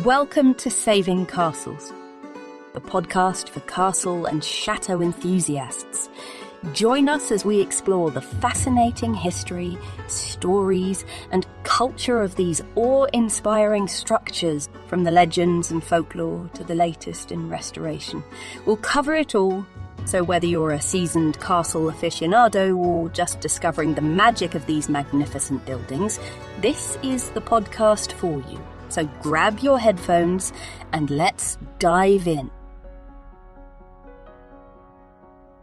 Welcome to Saving Castles, the podcast for castle and chateau enthusiasts. Join us as we explore the fascinating history, stories, and culture of these awe-inspiring structures, from the legends and folklore to the latest in restoration. We'll cover it all, so whether you're a seasoned castle aficionado or just discovering the magic of these magnificent buildings, this is the podcast for you. So grab your headphones and let's dive in.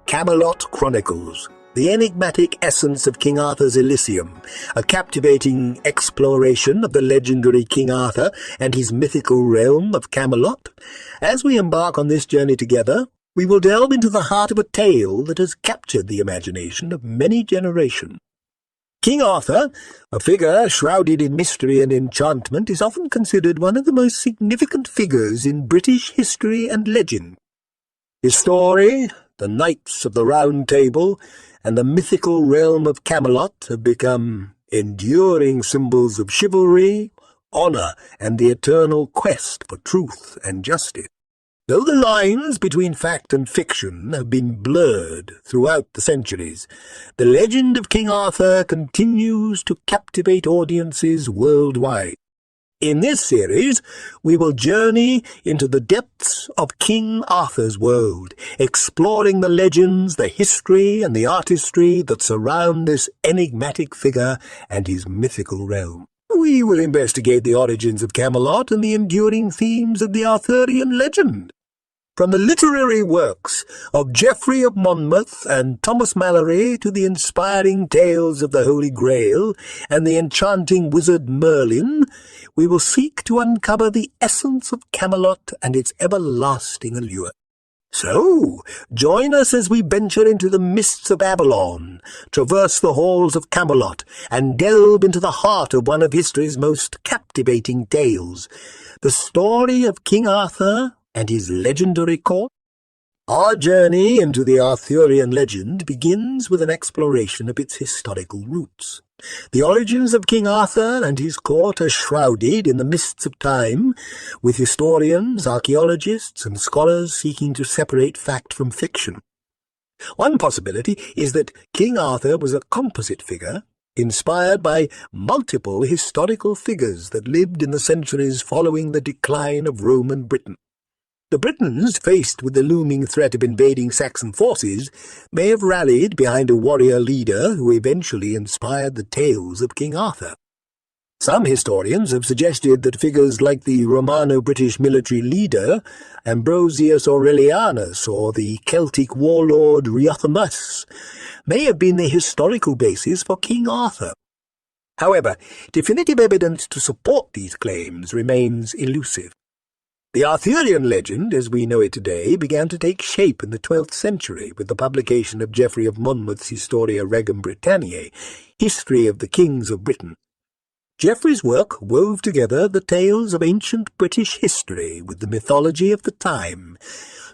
Camelot Chronicles, the enigmatic essence of King Arthur's Elysium, a captivating exploration of the legendary King Arthur and his mythical realm of Camelot. As we embark on this journey together, we will delve into the heart of a tale that has captured the imagination of many generations. King Arthur, a figure shrouded in mystery and enchantment, is often considered one of the most significant figures in British history and legend. His story, the Knights of the Round Table, and the mythical realm of Camelot have become enduring symbols of chivalry, honour, and the eternal quest for truth and justice. Though the lines between fact and fiction have been blurred throughout the centuries, the legend of King Arthur continues to captivate audiences worldwide. In this series, we will journey into the depths of King Arthur's world, exploring the legends, the history, and the artistry that surround this enigmatic figure and his mythical realm. We will investigate the origins of Camelot and the enduring themes of the Arthurian legend. From the literary works of Geoffrey of Monmouth and Thomas Malory to the inspiring tales of the Holy Grail and the enchanting wizard Merlin, we will seek to uncover the essence of Camelot and its everlasting allure. So, join us as we venture into the mists of Babylon, traverse the halls of Camelot, and delve into the heart of one of history's most captivating tales, the story of King Arthur and his legendary court. Our journey into the Arthurian legend begins with an exploration of its historical roots. The origins of King Arthur and his court are shrouded in the mists of time, with historians, archaeologists, and scholars seeking to separate fact from fiction. One possibility is that King Arthur was a composite figure, inspired by multiple historical figures that lived in the centuries following the decline of Roman Britain. The Britons, faced with the looming threat of invading Saxon forces, may have rallied behind a warrior leader who eventually inspired the tales of King Arthur. Some historians have suggested that figures like the Romano-British military leader Ambrosius Aurelianus or the Celtic warlord Riothamus may have been the historical basis for King Arthur. However, definitive evidence to support these claims remains elusive. The Arthurian legend, as we know it today, began to take shape in the 12th century with the publication of Geoffrey of Monmouth's Historia Regum Britanniae, History of the Kings of Britain. Geoffrey's work wove together the tales of ancient British history with the mythology of the time,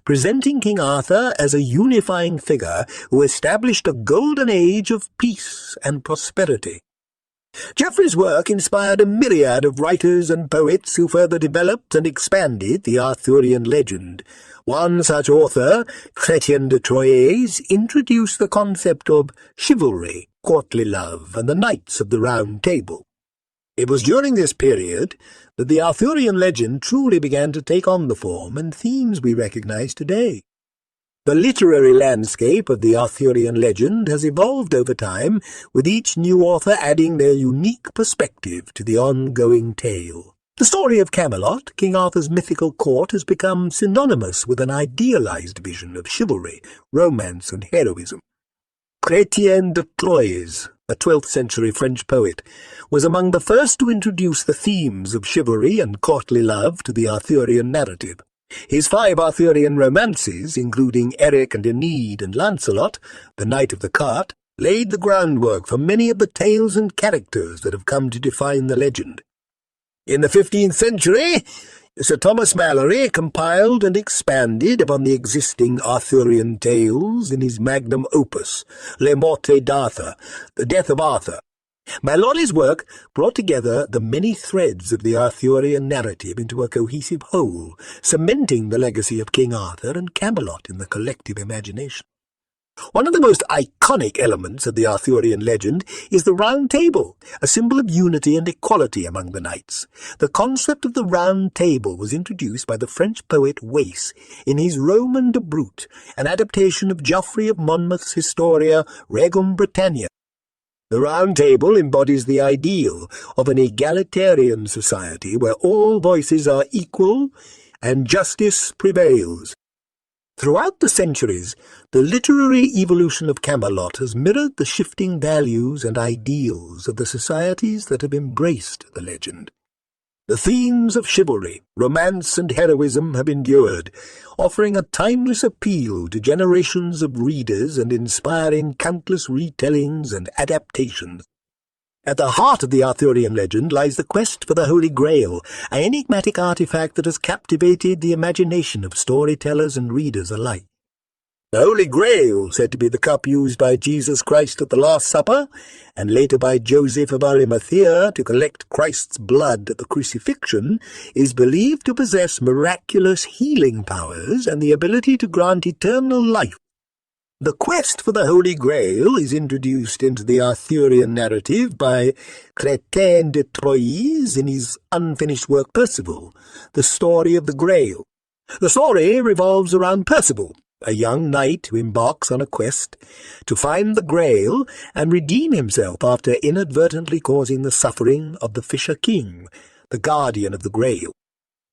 presenting King Arthur as a unifying figure who established a golden age of peace and prosperity. Geoffrey's work inspired a myriad of writers and poets who further developed and expanded the Arthurian legend. One such author, Chrétien de Troyes, introduced the concept of chivalry, courtly love, and the Knights of the Round Table. It was during this period that the Arthurian legend truly began to take on the form and themes we recognize today. The literary landscape of the Arthurian legend has evolved over time, with each new author adding their unique perspective to the ongoing tale. The story of Camelot, King Arthur's mythical court, has become synonymous with an idealized vision of chivalry, romance, and heroism. Chrétien de Troyes, a 12th-century French poet, was among the first to introduce the themes of chivalry and courtly love to the Arthurian narrative. His 5 Arthurian romances, including Eric and Enid and Lancelot, the Knight of the Cart, laid the groundwork for many of the tales and characters that have come to define the legend. In the 15th century, Sir Thomas Malory compiled and expanded upon the existing Arthurian tales in his magnum opus, Le Morte d'Arthur, The Death of Arthur. Mallory's work brought together the many threads of the Arthurian narrative into a cohesive whole, cementing the legacy of King Arthur and Camelot in the collective imagination. One of the most iconic elements of the Arthurian legend is the Round Table, a symbol of unity and equality among the knights. The concept of the Round Table was introduced by the French poet Wace in his Roman de Brute, an adaptation of Geoffrey of Monmouth's Historia Regum Britannia. The Round Table embodies the ideal of an egalitarian society where all voices are equal and justice prevails. Throughout the centuries, the literary evolution of Camelot has mirrored the shifting values and ideals of the societies that have embraced the legend. The themes of chivalry, romance, and heroism have endured, offering a timeless appeal to generations of readers and inspiring countless retellings and adaptations. At the heart of the Arthurian legend lies the quest for the Holy Grail, an enigmatic artifact that has captivated the imagination of storytellers and readers alike. The Holy Grail, said to be the cup used by Jesus Christ at the Last Supper, and later by Joseph of Arimathea to collect Christ's blood at the crucifixion, is believed to possess miraculous healing powers and the ability to grant eternal life. The quest for the Holy Grail is introduced into the Arthurian narrative by Crétin de Troyes in his unfinished work Percival, the story of the Grail. The story revolves around Percival, a young knight who embarks on a quest to find the Grail and redeem himself after inadvertently causing the suffering of the Fisher King, the guardian of the Grail.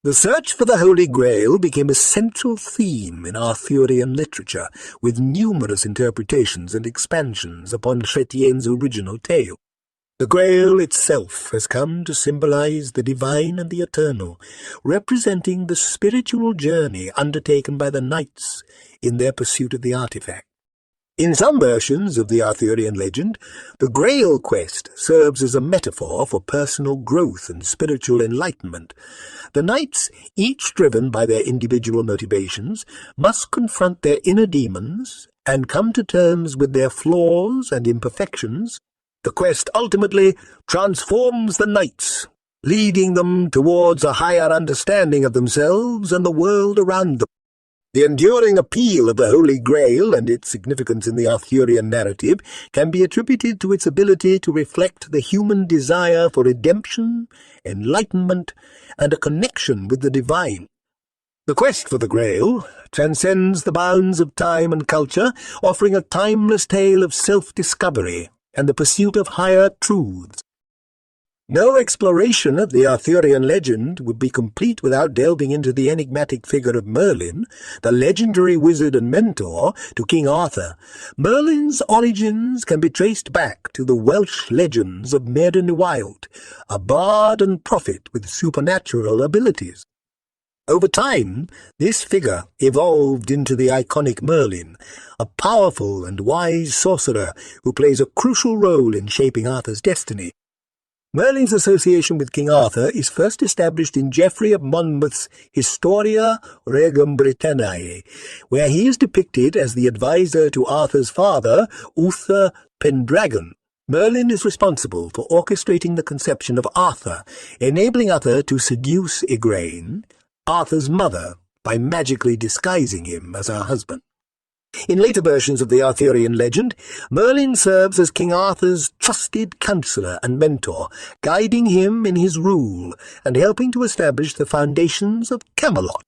The search for the Holy Grail became a central theme in Arthurian literature, with numerous interpretations and expansions upon Chrétien's original tale. The Grail itself has come to symbolize the divine and the eternal, representing the spiritual journey undertaken by the knights in their pursuit of the artifact. In some versions of the Arthurian legend, the Grail quest serves as a metaphor for personal growth and spiritual enlightenment. The knights, each driven by their individual motivations, must confront their inner demons and come to terms with their flaws and imperfections. The quest ultimately transforms the knights, leading them towards a higher understanding of themselves and the world around them. The enduring appeal of the Holy Grail and its significance in the Arthurian narrative can be attributed to its ability to reflect the human desire for redemption, enlightenment, and a connection with the divine. The quest for the Grail transcends the bounds of time and culture, offering a timeless tale of self-discovery and the pursuit of higher truths. No exploration of the Arthurian legend would be complete without delving into the enigmatic figure of Merlin, the legendary wizard and mentor to King Arthur. Merlin's origins can be traced back to the Welsh legends of Merlin the Wild, a bard and prophet with supernatural abilities. Over time, this figure evolved into the iconic Merlin, a powerful and wise sorcerer who plays a crucial role in shaping Arthur's destiny. Merlin's association with King Arthur is first established in Geoffrey of Monmouth's Historia Regum Britanniae, where he is depicted as the advisor to Arthur's father, Uther Pendragon. Merlin is responsible for orchestrating the conception of Arthur, enabling Arthur to seduce Igraine, Arthur's mother, by magically disguising him as her husband. In later versions of the Arthurian legend, Merlin serves as King Arthur's trusted counselor and mentor, guiding him in his rule and helping to establish the foundations of Camelot.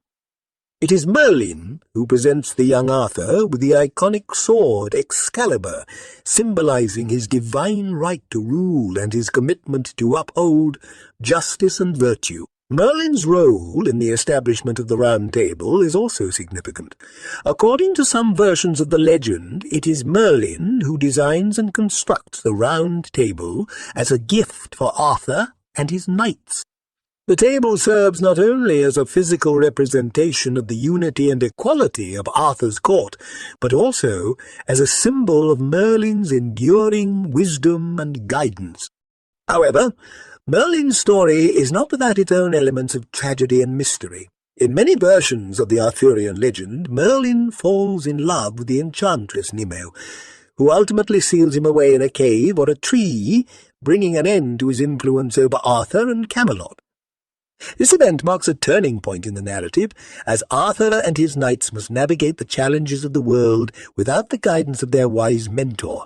It is Merlin who presents the young Arthur with the iconic sword Excalibur, symbolizing his divine right to rule and his commitment to uphold justice and virtue. Merlin's role in the establishment of the Round Table is also significant. According to some versions of the legend, it is Merlin who designs and constructs the Round Table as a gift for Arthur and his knights. The table serves not only as a physical representation of the unity and equality of Arthur's court, but also as a symbol of Merlin's enduring wisdom and guidance. However, Merlin's story is not without its own elements of tragedy and mystery. In many versions of the Arthurian legend, Merlin falls in love with the enchantress Nimue, who ultimately seals him away in a cave or a tree, bringing an end to his influence over Arthur and Camelot. This event marks a turning point in the narrative, as Arthur and his knights must navigate the challenges of the world without the guidance of their wise mentor.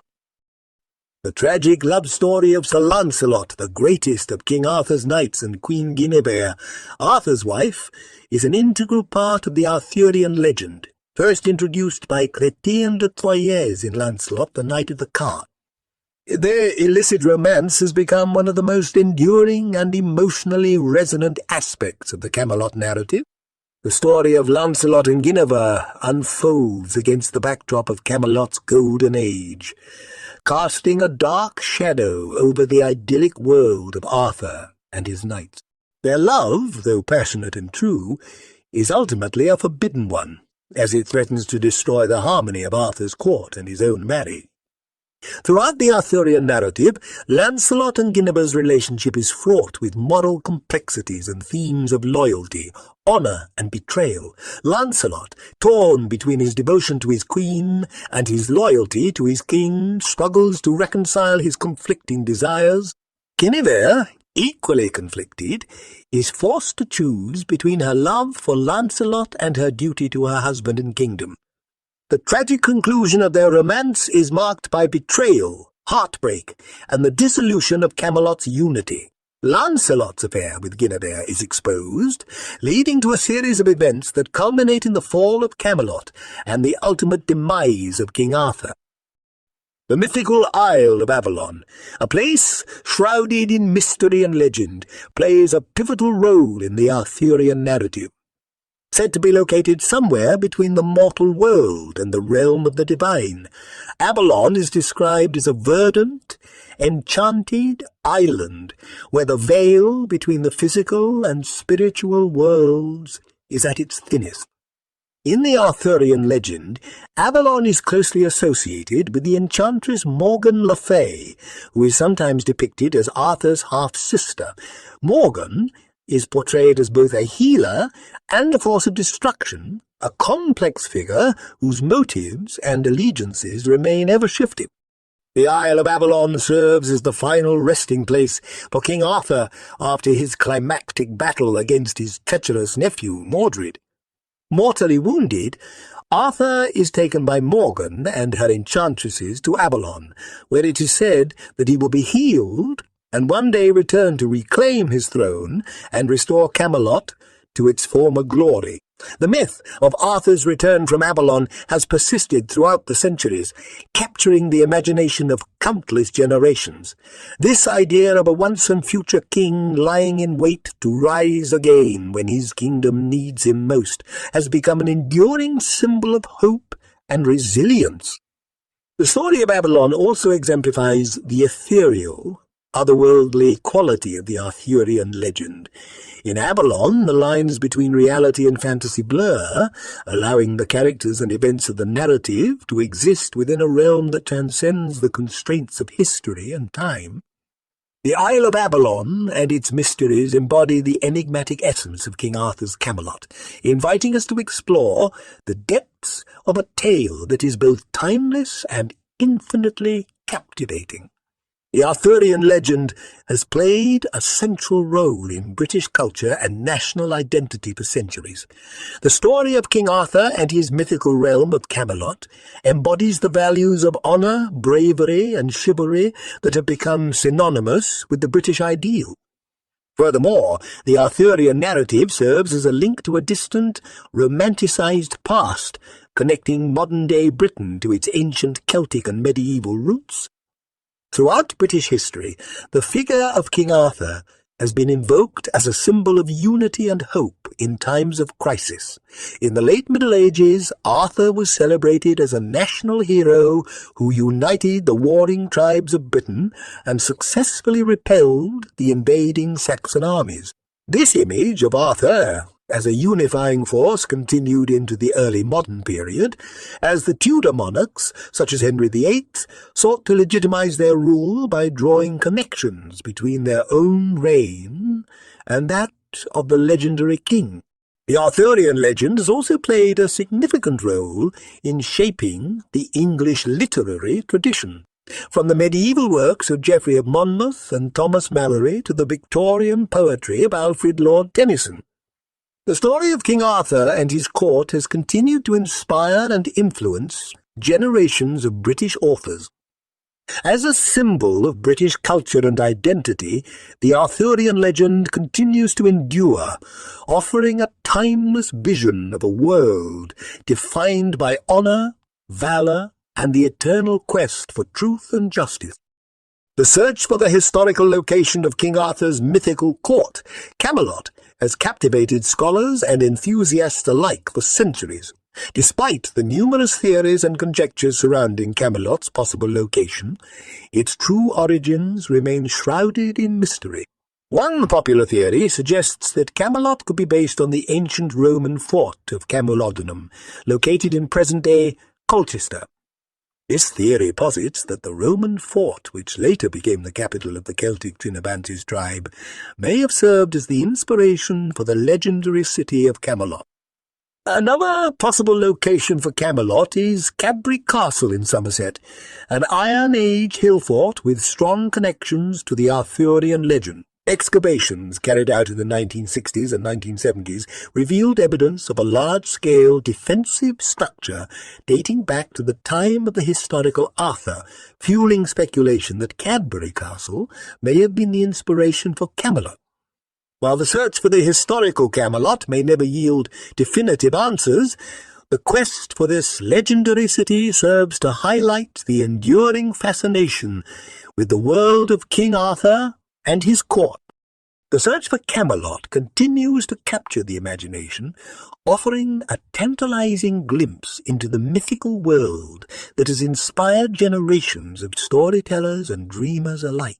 The tragic love story of Sir Lancelot, the greatest of King Arthur's knights, and Queen Guinevere, Arthur's wife, is an integral part of the Arthurian legend, first introduced by Chrétien de Troyes in Lancelot, the Knight of the Cart. Their illicit romance has become one of the most enduring and emotionally resonant aspects of the Camelot narrative. The story of Lancelot and Guinevere unfolds against the backdrop of Camelot's golden age, casting a dark shadow over the idyllic world of Arthur and his knights. Their love, though passionate and true, is ultimately a forbidden one, as it threatens to destroy the harmony of Arthur's court and his own marriage. Throughout the Arthurian narrative, Lancelot and Guinevere's relationship is fraught with moral complexities and themes of loyalty, honour and betrayal. Lancelot, torn between his devotion to his queen and his loyalty to his king, struggles to reconcile his conflicting desires. Guinevere, equally conflicted, is forced to choose between her love for Lancelot and her duty to her husband and kingdom. The tragic conclusion of their romance is marked by betrayal, heartbreak, and the dissolution of Camelot's unity. Lancelot's affair with Guinevere is exposed, leading to a series of events that culminate in the fall of Camelot and the ultimate demise of King Arthur. The mythical Isle of Avalon, a place shrouded in mystery and legend, plays a pivotal role in the Arthurian narrative. Said to be located somewhere between the mortal world and the realm of the divine, Avalon is described as a verdant, enchanted island where the veil between the physical and spiritual worlds is at its thinnest. In the Arthurian legend, Avalon is closely associated with the enchantress Morgan Le Fay, who is sometimes depicted as Arthur's half-sister. Morgan is portrayed as both a healer and a force of destruction, a complex figure whose motives and allegiances remain ever-shifting. The Isle of Avalon serves as the final resting place for King Arthur after his climactic battle against his treacherous nephew, Mordred. Mortally wounded, Arthur is taken by Morgan and her enchantresses to Avalon, where it is said that he will be healed and one day return to reclaim his throne and restore Camelot to its former glory. The myth of Arthur's return from Avalon has persisted throughout the centuries, capturing the imagination of countless generations. This idea of a once-and-future king lying in wait to rise again when his kingdom needs him most has become an enduring symbol of hope and resilience. The story of Avalon also exemplifies the ethereal, otherworldly quality of the Arthurian legend. In Avalon, the lines between reality and fantasy blur, allowing the characters and events of the narrative to exist within a realm that transcends the constraints of history and time. The Isle of Avalon and its mysteries embody the enigmatic essence of King Arthur's Camelot, inviting us to explore the depths of a tale that is both timeless and infinitely captivating. The Arthurian legend has played a central role in British culture and national identity for centuries. The story of King Arthur and his mythical realm of Camelot embodies the values of honour, bravery, and chivalry that have become synonymous with the British ideal. Furthermore, the Arthurian narrative serves as a link to a distant, romanticised past, connecting modern-day Britain to its ancient Celtic and medieval roots. Throughout British history, the figure of King Arthur has been invoked as a symbol of unity and hope in times of crisis. In the late Middle Ages, Arthur was celebrated as a national hero who united the warring tribes of Britain and successfully repelled the invading Saxon armies. This image of Arthur as a unifying force continued into the early modern period, as the Tudor monarchs, such as Henry VIII, sought to legitimize their rule by drawing connections between their own reign and that of the legendary king. The Arthurian legend has also played a significant role in shaping the English literary tradition, from the medieval works of Geoffrey of Monmouth and Thomas Malory to the Victorian poetry of Alfred Lord Tennyson. The story of King Arthur and his court has continued to inspire and influence generations of British authors. As a symbol of British culture and identity, the Arthurian legend continues to endure, offering a timeless vision of a world defined by honour, valour, and the eternal quest for truth and justice. The search for the historical location of King Arthur's mythical court, Camelot, has captivated scholars and enthusiasts alike for centuries. Despite the numerous theories and conjectures surrounding Camelot's possible location, its true origins remain shrouded in mystery. One popular theory suggests that Camelot could be based on the ancient Roman fort of Camelodunum, located in present-day Colchester. This theory posits that the Roman fort, which later became the capital of the Celtic Trinobantes tribe, may have served as the inspiration for the legendary city of Camelot. Another possible location for Camelot is Cadbury Castle in Somerset, an Iron Age hill fort with strong connections to the Arthurian legend. Excavations carried out in the 1960s and 1970s revealed evidence of a large-scale defensive structure dating back to the time of the historical Arthur, fueling speculation that Cadbury Castle may have been the inspiration for Camelot. While the search for the historical Camelot may never yield definitive answers, the quest for this legendary city serves to highlight the enduring fascination with the world of King Arthur and his court. The search for Camelot continues to capture the imagination, offering a tantalizing glimpse into the mythical world that has inspired generations of storytellers and dreamers alike.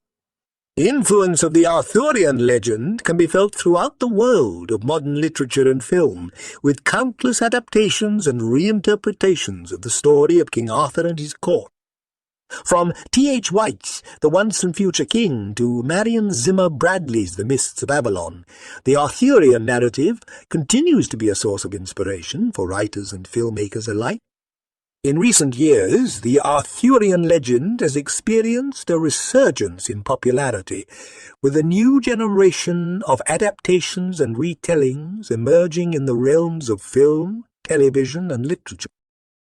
The influence of the Arthurian legend can be felt throughout the world of modern literature and film, with countless adaptations and reinterpretations of the story of King Arthur and his court. From T.H. White's The Once and Future King to Marion Zimmer Bradley's The Mists of Avalon, the Arthurian narrative continues to be a source of inspiration for writers and filmmakers alike. In recent years, the Arthurian legend has experienced a resurgence in popularity, with a new generation of adaptations and retellings emerging in the realms of film, television, and literature.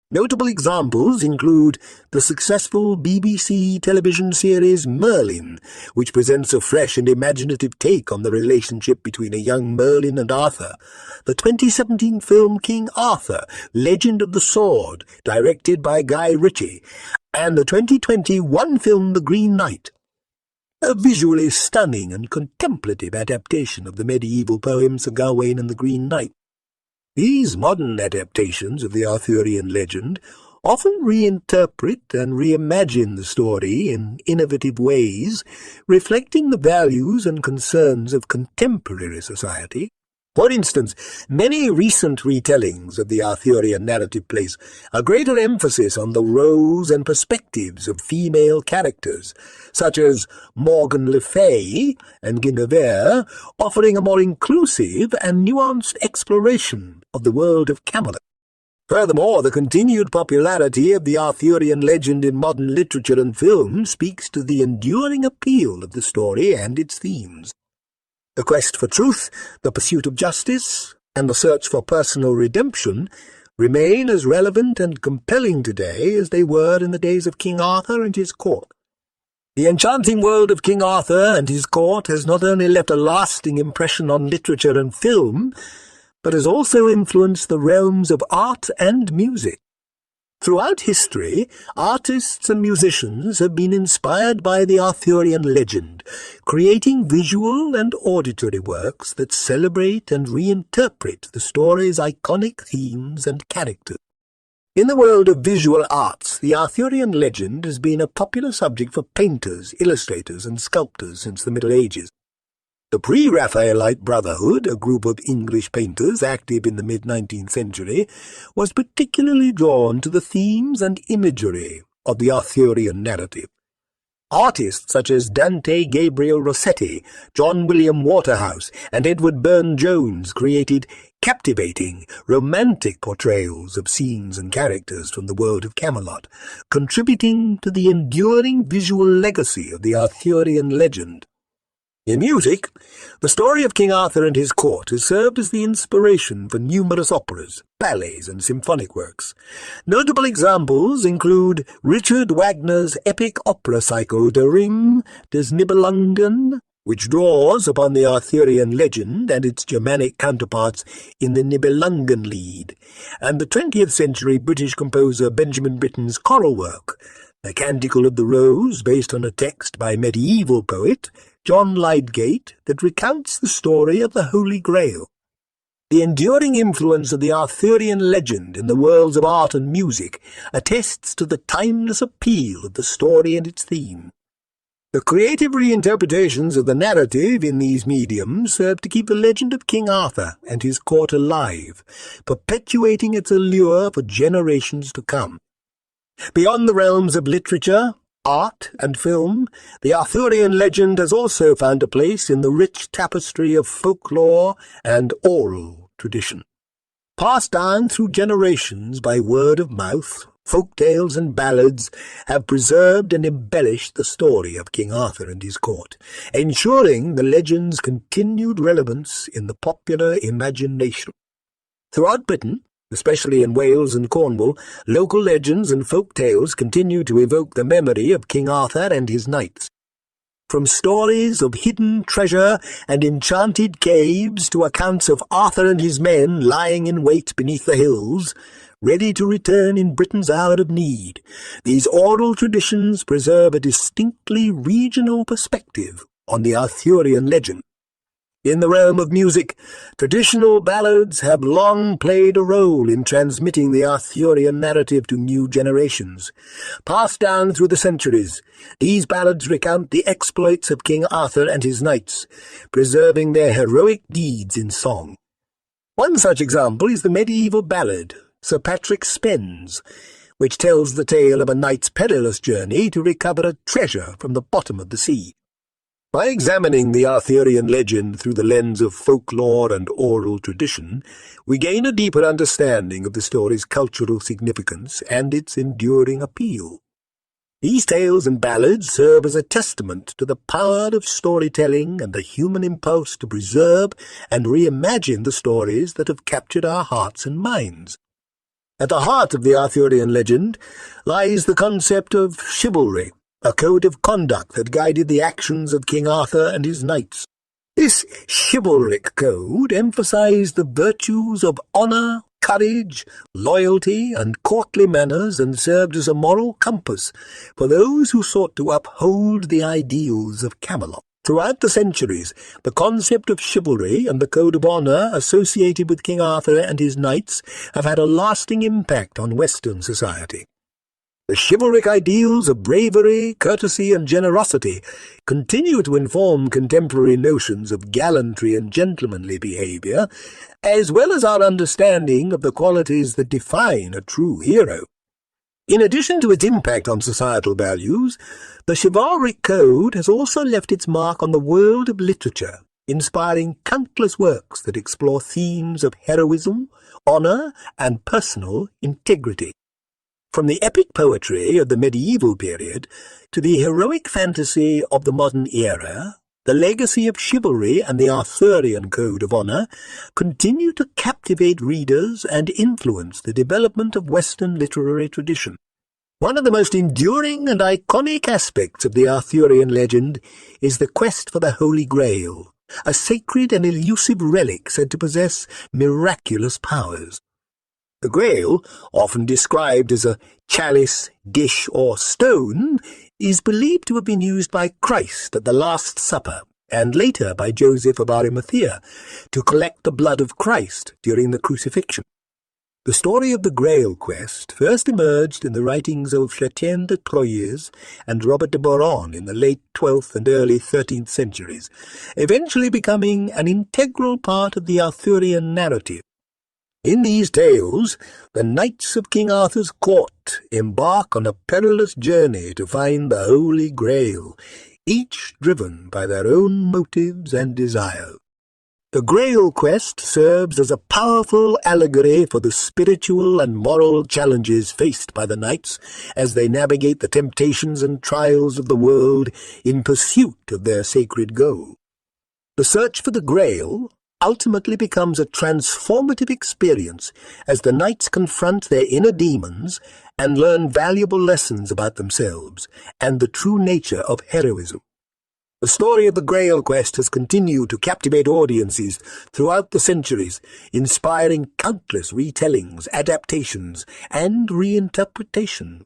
Notable examples include the successful BBC television series Merlin, which presents a fresh and imaginative take on the relationship between a young Merlin and Arthur, the 2017 film King Arthur, Legend of the Sword, directed by Guy Ritchie, and the 2021 film The Green Knight, a visually stunning and contemplative adaptation of the medieval poem Sir Gawain and the Green Knight. These modern adaptations of the Arthurian legend often reinterpret and reimagine the story in innovative ways, reflecting the values and concerns of contemporary society. For instance, many recent retellings of the Arthurian narrative place a greater emphasis on the roles and perspectives of female characters, such as Morgan Le Fay and Guinevere, offering a more inclusive and nuanced exploration of the world of Camelot. Furthermore, the continued popularity of the Arthurian legend in modern literature and film speaks to the enduring appeal of the story and its themes. The quest for truth, the pursuit of justice, and the search for personal redemption remain as relevant and compelling today as they were in the days of King Arthur and his court. The enchanting world of King Arthur and his court has not only left a lasting impression on literature and film, but has also influenced the realms of art and music. Throughout history, artists and musicians have been inspired by the Arthurian legend, creating visual and auditory works that celebrate and reinterpret the story's iconic themes and characters. In the world of visual arts, the Arthurian legend has been a popular subject for painters, illustrators, and sculptors since the Middle Ages. The Pre-Raphaelite Brotherhood, a group of English painters active in the mid-19th century, was particularly drawn to the themes and imagery of the Arthurian narrative. Artists such as Dante Gabriel Rossetti, John William Waterhouse, and Edward Burne-Jones created captivating, romantic portrayals of scenes and characters from the world of Camelot, contributing to the enduring visual legacy of the Arthurian legend. In music, the story of King Arthur and his court has served as the inspiration for numerous operas, ballets, and symphonic works. Notable examples include Richard Wagner's epic opera cycle Der Ring des Nibelungen, which draws upon the Arthurian legend and its Germanic counterparts in the Nibelungenlied, and the 20th century British composer Benjamin Britten's choral work, The Canticle of the Rose, based on a text by medieval poet John Lydgate that recounts the story of the Holy Grail. The enduring influence of the Arthurian legend in the worlds of art and music attests to the timeless appeal of the story and its theme. The creative reinterpretations of the narrative in these mediums serve to keep the legend of King Arthur and his court alive, perpetuating its allure for generations to come. Beyond the realms of literature, art, and film, the Arthurian legend has also found a place in the rich tapestry of folklore and oral tradition. Passed down through generations by word of mouth, folk tales and ballads have preserved and embellished the story of King Arthur and his court, ensuring the legend's continued relevance in the popular imagination. Throughout Britain, especially in Wales and Cornwall, local legends and folk tales continue to evoke the memory of King Arthur and his knights. From stories of hidden treasure and enchanted caves to accounts of Arthur and his men lying in wait beneath the hills, ready to return in Britain's hour of need, these oral traditions preserve a distinctly regional perspective on the Arthurian legend. In the realm of music, traditional ballads have long played a role in transmitting the Arthurian narrative to new generations. Passed down through the centuries, these ballads recount the exploits of King Arthur and his knights, preserving their heroic deeds in song. One such example is the medieval ballad, Sir Patrick Spens, which tells the tale of a knight's perilous journey to recover a treasure from the bottom of the sea. By examining the Arthurian legend through the lens of folklore and oral tradition, we gain a deeper understanding of the story's cultural significance and its enduring appeal. These tales and ballads serve as a testament to the power of storytelling and the human impulse to preserve and reimagine the stories that have captured our hearts and minds. At the heart of the Arthurian legend lies the concept of chivalry, a code of conduct that guided the actions of King Arthur and his knights. This chivalric code emphasized the virtues of honor, courage, loyalty, and courtly manners, and served as a moral compass for those who sought to uphold the ideals of Camelot. Throughout the centuries, the concept of chivalry and the code of honor associated with King Arthur and his knights have had a lasting impact on Western society. The chivalric ideals of bravery, courtesy, and generosity continue to inform contemporary notions of gallantry and gentlemanly behavior, as well as our understanding of the qualities that define a true hero. In addition to its impact on societal values, the chivalric code has also left its mark on the world of literature, inspiring countless works that explore themes of heroism, honor, and personal integrity. From the epic poetry of the medieval period to the heroic fantasy of the modern era, the legacy of chivalry and the Arthurian code of honor continue to captivate readers and influence the development of Western literary tradition. One of the most enduring and iconic aspects of the Arthurian legend is the quest for the Holy Grail, a sacred and elusive relic said to possess miraculous powers. The Grail, often described as a chalice, dish, or stone, is believed to have been used by Christ at the Last Supper, and later by Joseph of Arimathea, to collect the blood of Christ during the crucifixion. The story of the Grail quest first emerged in the writings of Chrétien de Troyes and Robert de Boron in the late 12th and early 13th centuries, eventually becoming an integral part of the Arthurian narrative. In these tales, the knights of King Arthur's court embark on a perilous journey to find the Holy Grail, each driven by their own motives and desires. The Grail quest serves as a powerful allegory for the spiritual and moral challenges faced by the knights as they navigate the temptations and trials of the world in pursuit of their sacred goal. The search for the Grail ultimately becomes a transformative experience as the knights confront their inner demons and learn valuable lessons about themselves and the true nature of heroism. The story of the Grail quest has continued to captivate audiences throughout the centuries, inspiring countless retellings, adaptations, and reinterpretation.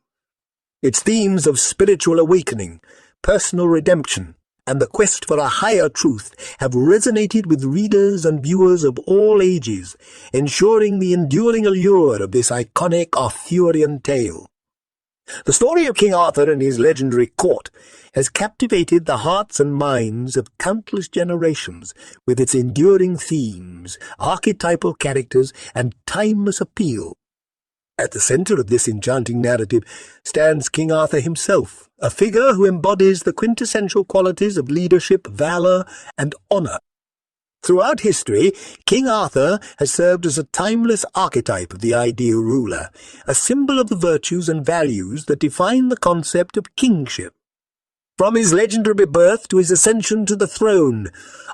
Its themes of spiritual awakening, personal redemption, and the quest for a higher truth have resonated with readers and viewers of all ages, ensuring the enduring allure of this iconic Arthurian tale. The story of King Arthur and his legendary court has captivated the hearts and minds of countless generations with its enduring themes, archetypal characters, and timeless appeal. At the center of this enchanting narrative stands King Arthur himself, a figure who embodies the quintessential qualities of leadership, valor, and honor. Throughout history, King Arthur has served as a timeless archetype of the ideal ruler, a symbol of the virtues and values that define the concept of kingship. From his legendary birth to his ascension to the throne,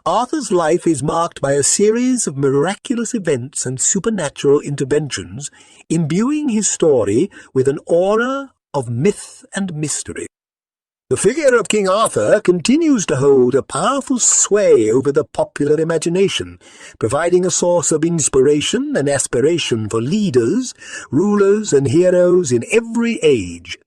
Arthur's life is marked by a series of miraculous events and supernatural interventions, imbuing his story with an aura of myth and mystery. The figure of King Arthur continues to hold a powerful sway over the popular imagination, providing a source of inspiration and aspiration for leaders, rulers, and heroes in every age.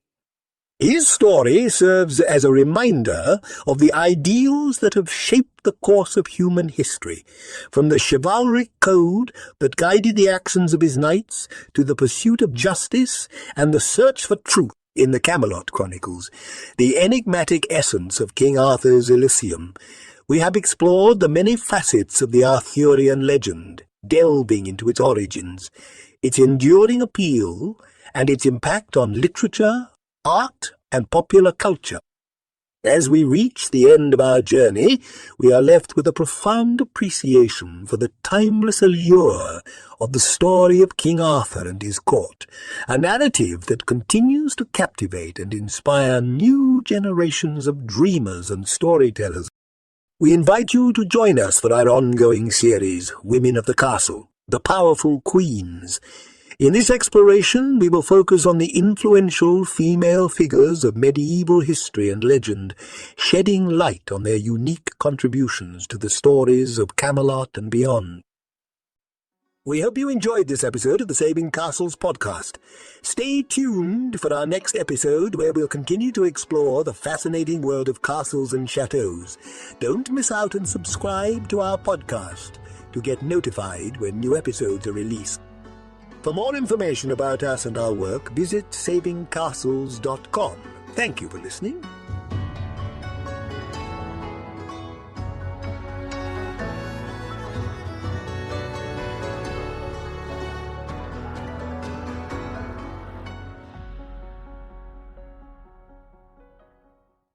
His story serves as a reminder of the ideals that have shaped the course of human history, from the chivalric code that guided the actions of his knights to the pursuit of justice and the search for truth in the Camelot Chronicles, the enigmatic essence of King Arthur's Elysium. We have explored the many facets of the Arthurian legend, delving into its origins, its enduring appeal, and its impact on literature, art, and popular culture. As we reach the end of our journey, we are left with a profound appreciation for the timeless allure of the story of King Arthur and his court, a narrative that continues to captivate and inspire new generations of dreamers and storytellers. We invite you to join us for our ongoing series, Women of the Castle, the Powerful Queens. In this exploration, we will focus on the influential female figures of medieval history and legend, shedding light on their unique contributions to the stories of Camelot and beyond. We hope you enjoyed this episode of the Saving Castles podcast. Stay tuned for our next episode, where we'll continue to explore the fascinating world of castles and chateaux. Don't miss out and subscribe to our podcast to get notified when new episodes are released. For more information about us and our work, visit savingcastles.com. Thank you for listening.